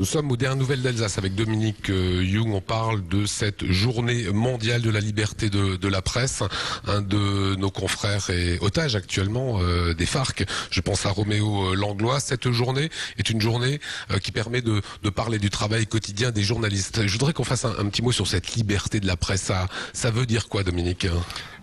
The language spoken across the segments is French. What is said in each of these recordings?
Nous sommes aux dernières nouvelles d'Alsace avec Dominique Jung. On parle de cette journée mondiale de la liberté de la presse. Un de nos confrères est otage actuellement des FARC. Je pense à Roméo Langlois. Cette journée est une journée qui permet de parler du travail quotidien des journalistes. Je voudrais qu'on fasse un petit mot sur cette liberté de la presse. Ça veut dire quoi, Dominique ?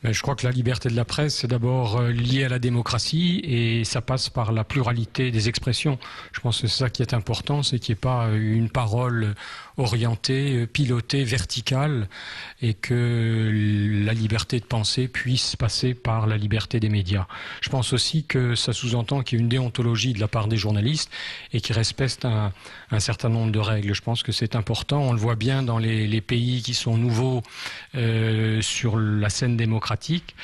Je crois que la liberté de la presse, c'est d'abord lié à la démocratie et ça passe par la pluralité des expressions. Je pense que c'est ça qui est important, c'est qu'il n'y ait pas une parole orientée, pilotée, verticale et que la liberté de penser puisse passer par la liberté des médias. Je pense aussi que ça sous-entend qu'il y a une déontologie de la part des journalistes et qu'ils respectent un certain nombre de règles. Je pense que c'est important. On le voit bien dans les pays qui sont nouveaux sur la scène démocratique.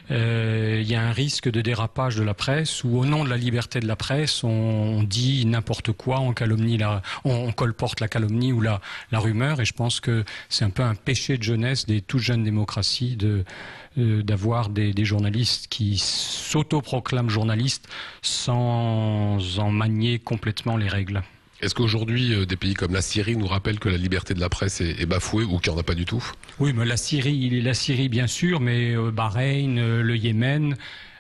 Il y a un risque de dérapage de la presse où au nom de la liberté de la presse, on dit n'importe quoi, on calomnie on colporte la calomnie ou la rumeur. Et je pense que c'est un peu un péché de jeunesse des toutes jeunes démocraties d'avoir des journalistes qui s'autoproclament journalistes sans en manier complètement les règles. Est-ce qu'aujourd'hui, des pays comme la Syrie nous rappellent que la liberté de la presse est bafouée ou qu'il n'y en a pas du tout ? Oui, mais la Syrie bien sûr, mais Bahreïn, le Yémen,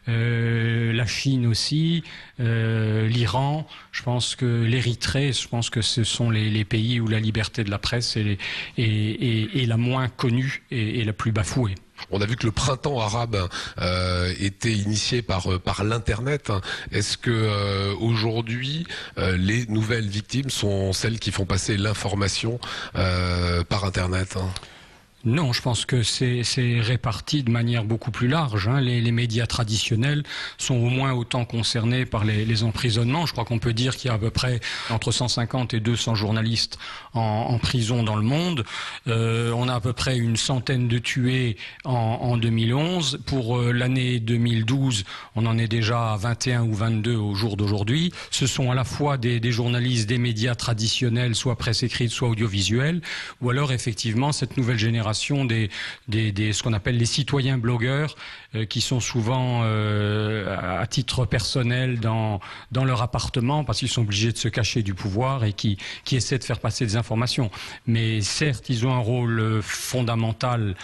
la Chine aussi, l'Iran, je pense que l'Érythrée, je pense que ce sont les pays où la liberté de la presse est la moins connue et la plus bafouée. On a vu que le printemps arabe était initié par l'internet. Est-ce que aujourd'hui les nouvelles victimes sont celles qui font passer l'information par internet ? Non, je pense que c'est réparti de manière beaucoup plus large. Les médias traditionnels sont au moins autant concernés par les emprisonnements. Je crois qu'on peut dire qu'il y a à peu près entre 150 et 200 journalistes en prison dans le monde. On a à peu près une centaine de tués en 2011. Pour l'année 2012, on en est déjà à 21 ou 22 au jour d'aujourd'hui. Ce sont à la fois des journalistes des médias traditionnels, soit presse écrite, soit audiovisuelle, ou alors effectivement cette nouvelle génération ce qu'on appelle les citoyens blogueurs qui sont souvent à titre personnel dans leur appartement parce qu'ils sont obligés de se cacher du pouvoir et qui essaient de faire passer des informations. Mais certes, ils ont un rôle fondamental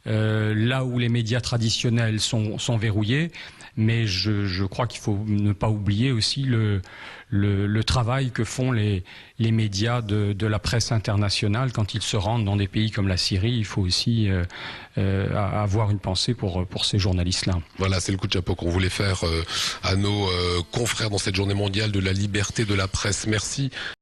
là où les médias traditionnels sont verrouillés, mais je crois qu'il faut ne pas oublier aussi le travail que font les médias de la presse internationale quand ils se rendent dans des pays comme la Syrie. Il faut aussi avoir une pensée pour ces journalistes-là. Voilà, c'est le coup de chapeau qu'on voulait faire à nos confrères dans cette journée mondiale de la liberté de la presse. Merci.